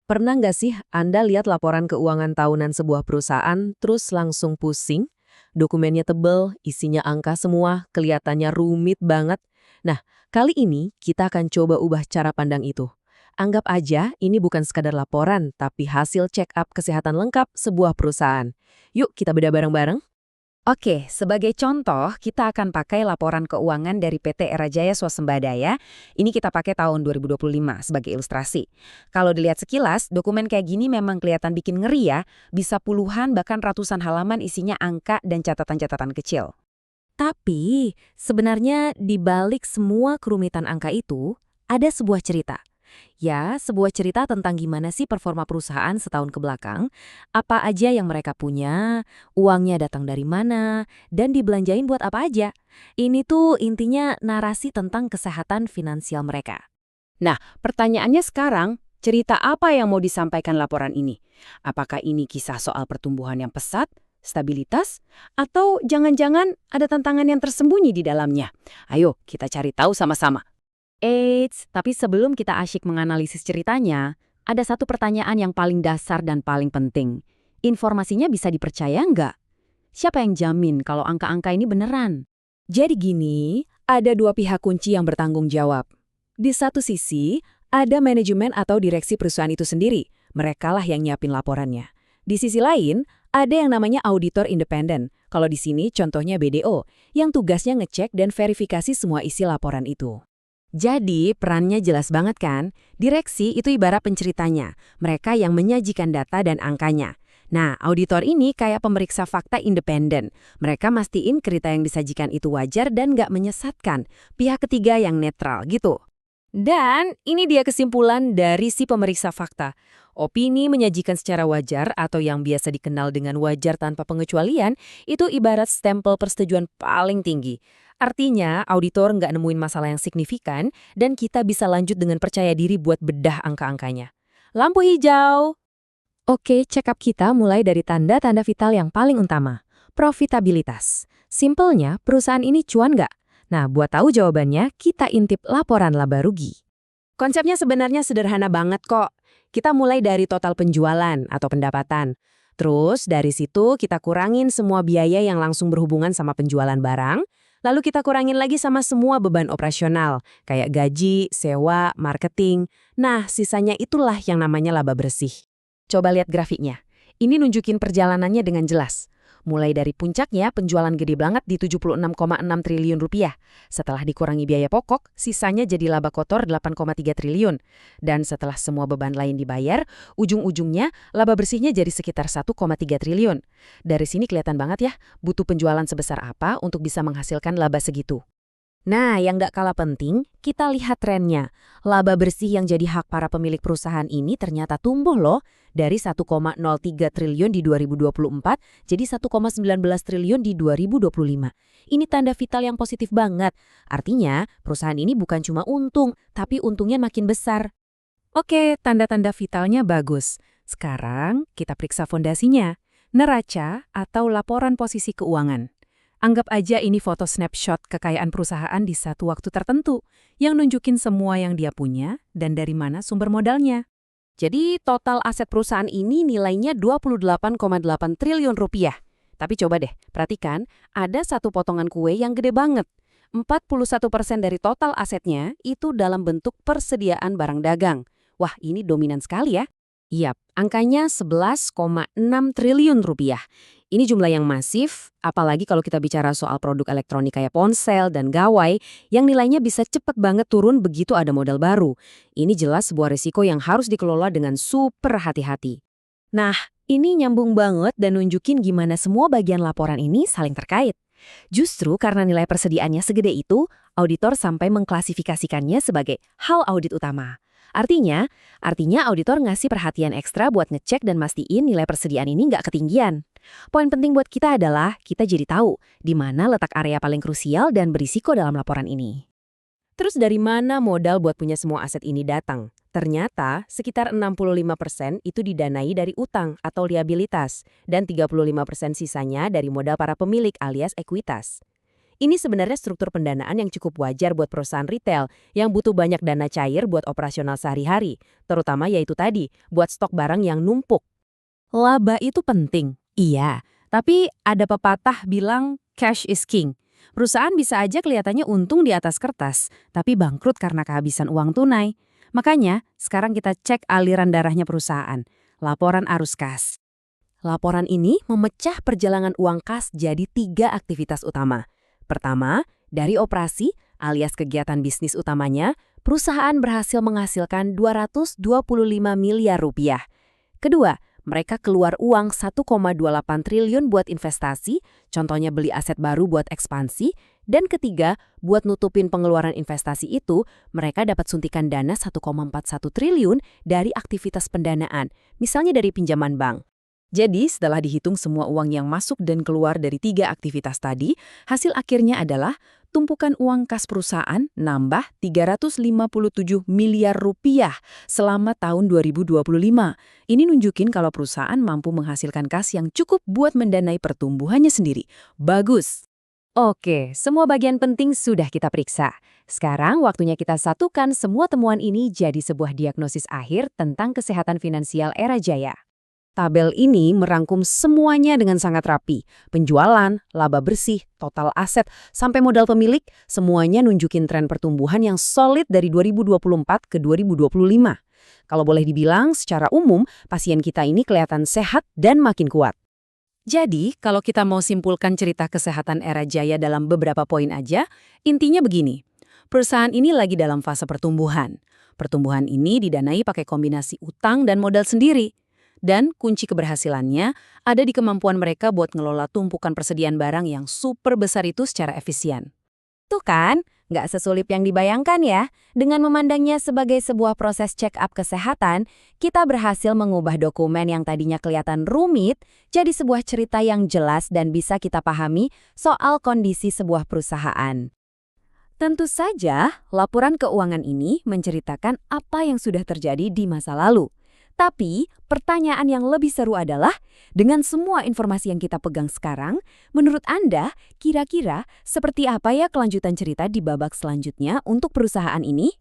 Pernah nggak sih Anda lihat laporan keuangan tahunan sebuah perusahaan, terus langsung pusing? Dokumennya tebel, isinya angka semua, kelihatannya rumit banget. Nah, kali ini kita akan coba ubah cara pandang itu. Anggap aja ini bukan sekadar laporan, tapi hasil check-up kesehatan lengkap sebuah perusahaan. Yuk kita bedah bareng-bareng. Oke, sebagai contoh, kita akan pakai laporan keuangan dari PT Era Jaya Swasembada ya. Ini kita pakai tahun 2025 sebagai ilustrasi. Kalau dilihat sekilas, dokumen kayak gini memang kelihatan bikin ngeri ya. Bisa puluhan bahkan ratusan halaman isinya angka dan catatan-catatan kecil. Tapi, sebenarnya di balik semua kerumitan angka itu, ada sebuah cerita. Ya, sebuah cerita tentang gimana sih performa perusahaan setahun ke belakang, apa aja yang mereka punya, uangnya datang dari mana, dan dibelanjain buat apa aja. Ini tuh intinya narasi tentang kesehatan finansial mereka. Nah, pertanyaannya sekarang, cerita apa yang mau disampaikan laporan ini? Apakah ini kisah soal pertumbuhan yang pesat, stabilitas, atau jangan-jangan ada tantangan yang tersembunyi di dalamnya? Ayo, kita cari tahu sama-sama. Tapi sebelum kita asyik menganalisis ceritanya, ada satu pertanyaan yang paling dasar dan paling penting. Informasinya bisa dipercaya nggak? Siapa yang jamin kalau angka-angka ini beneran? Jadi gini, ada dua pihak kunci yang bertanggung jawab. Di satu sisi, ada manajemen atau direksi perusahaan itu sendiri. Merekalah yang nyiapin laporannya. Di sisi lain, ada yang namanya auditor independen. Kalau di sini contohnya BDO, yang tugasnya ngecek dan verifikasi semua isi laporan itu. Jadi, perannya jelas banget kan? Direksi itu ibarat penceritanya, mereka yang menyajikan data dan angkanya. Nah, auditor ini kayak pemeriksa fakta independen. Mereka mastiin cerita yang disajikan itu wajar dan nggak menyesatkan. Pihak ketiga yang netral gitu. Dan ini dia kesimpulan dari si pemeriksa fakta. Opini menyajikan secara wajar atau yang biasa dikenal dengan wajar tanpa pengecualian itu ibarat stempel persetujuan paling tinggi. Artinya, auditor nggak nemuin masalah yang signifikan dan kita bisa lanjut dengan percaya diri buat bedah angka-angkanya. Lampu hijau! Oke, check-up kita mulai dari tanda-tanda vital yang paling utama. Profitabilitas. Simpelnya, perusahaan ini cuan nggak? Nah, buat tahu jawabannya, kita intip laporan laba rugi. Konsepnya sebenarnya sederhana banget kok. Kita mulai dari total penjualan atau pendapatan. Terus dari situ kita kurangin semua biaya yang langsung berhubungan sama penjualan barang. Lalu kita kurangin lagi sama semua beban operasional, kayak gaji, sewa, marketing. Nah, sisanya itulah yang namanya laba bersih. Coba lihat grafiknya. Ini nunjukin perjalanannya dengan jelas. Mulai dari puncaknya, penjualan gede banget di 76,6 triliun rupiah. Setelah dikurangi biaya pokok, sisanya jadi laba kotor 8,3 triliun. Dan setelah semua beban lain dibayar, ujung-ujungnya laba bersihnya jadi sekitar 1,3 triliun. Dari sini kelihatan banget ya, butuh penjualan sebesar apa untuk bisa menghasilkan laba segitu. Nah, yang nggak kalah penting, kita lihat trennya. Laba bersih yang jadi hak para pemilik perusahaan ini ternyata tumbuh loh. Dari 1,03 triliun di 2024 jadi 1,19 triliun di 2025. Ini tanda vital yang positif banget. Artinya, perusahaan ini bukan cuma untung, tapi untungnya makin besar. Oke, tanda-tanda vitalnya bagus. Sekarang kita periksa fondasinya. Neraca atau laporan posisi keuangan. Anggap aja ini foto snapshot kekayaan perusahaan di satu waktu tertentu yang nunjukin semua yang dia punya dan dari mana sumber modalnya. Jadi total aset perusahaan ini nilainya 28,8 triliun rupiah. Tapi coba deh, perhatikan ada satu potongan kue yang gede banget. 41% dari total asetnya itu dalam bentuk persediaan barang dagang. Wah, ini dominan sekali ya. Yap, angkanya 11,6 triliun rupiah. Ini jumlah yang masif, apalagi kalau kita bicara soal produk elektronik kayak ponsel dan gawai yang nilainya bisa cepat banget turun begitu ada modal baru. Ini jelas sebuah risiko yang harus dikelola dengan super hati-hati. Nah, ini nyambung banget dan nunjukin gimana semua bagian laporan ini saling terkait. Justru karena nilai persediaannya segede itu, auditor sampai mengklasifikasikannya sebagai hal audit utama. Artinya auditor ngasih perhatian ekstra buat ngecek dan mastiin nilai persediaan ini nggak ketinggian. Poin penting buat kita adalah kita jadi tahu di mana letak area paling krusial dan berisiko dalam laporan ini. Terus dari mana modal buat punya semua aset ini datang? Ternyata sekitar 65% itu didanai dari utang atau liabilitas dan 35% sisanya dari modal para pemilik alias ekuitas. Ini sebenarnya struktur pendanaan yang cukup wajar buat perusahaan retail yang butuh banyak dana cair buat operasional sehari-hari, terutama yaitu tadi, buat stok barang yang numpuk. Laba itu penting, iya. Tapi ada pepatah bilang cash is king. Perusahaan bisa aja kelihatannya untung di atas kertas, tapi bangkrut karena kehabisan uang tunai. Makanya, sekarang kita cek aliran darahnya perusahaan. Laporan arus kas. Laporan ini memecah perjalanan uang kas jadi 3 aktivitas utama. Pertama, dari operasi alias kegiatan bisnis utamanya, perusahaan berhasil menghasilkan 225 miliar rupiah. Kedua, mereka keluar uang 1,28 triliun buat investasi, contohnya beli aset baru buat ekspansi. Dan ketiga, buat nutupin pengeluaran investasi itu, mereka dapat suntikan dana 1,41 triliun dari aktivitas pendanaan, misalnya dari pinjaman bank. Jadi, setelah dihitung semua uang yang masuk dan keluar dari 3 aktivitas tadi, hasil akhirnya adalah tumpukan uang kas perusahaan nambah 357 miliar rupiah selama tahun 2025. Ini nunjukin kalau perusahaan mampu menghasilkan kas yang cukup buat mendanai pertumbuhannya sendiri. Bagus! Oke, semua bagian penting sudah kita periksa. Sekarang waktunya kita satukan semua temuan ini jadi sebuah diagnosis akhir tentang kesehatan finansial era Jaya. Tabel ini merangkum semuanya dengan sangat rapi. Penjualan, laba bersih, total aset, sampai modal pemilik, semuanya nunjukin tren pertumbuhan yang solid dari 2024 ke 2025. Kalau boleh dibilang, secara umum, pasien kita ini kelihatan sehat dan makin kuat. Jadi, kalau kita mau simpulkan cerita kesehatan era Jaya dalam beberapa poin aja, intinya begini. Perusahaan ini lagi dalam fase pertumbuhan. Pertumbuhan ini didanai pakai kombinasi utang dan modal sendiri. Dan kunci keberhasilannya ada di kemampuan mereka buat ngelola tumpukan persediaan barang yang super besar itu secara efisien. Tuh kan, nggak sesulit yang dibayangkan ya. Dengan memandangnya sebagai sebuah proses check-up kesehatan, kita berhasil mengubah dokumen yang tadinya kelihatan rumit jadi sebuah cerita yang jelas dan bisa kita pahami soal kondisi sebuah perusahaan. Tentu saja, laporan keuangan ini menceritakan apa yang sudah terjadi di masa lalu. Tapi, pertanyaan yang lebih seru adalah, dengan semua informasi yang kita pegang sekarang, menurut Anda, kira-kira seperti apa ya kelanjutan cerita di babak selanjutnya untuk perusahaan ini?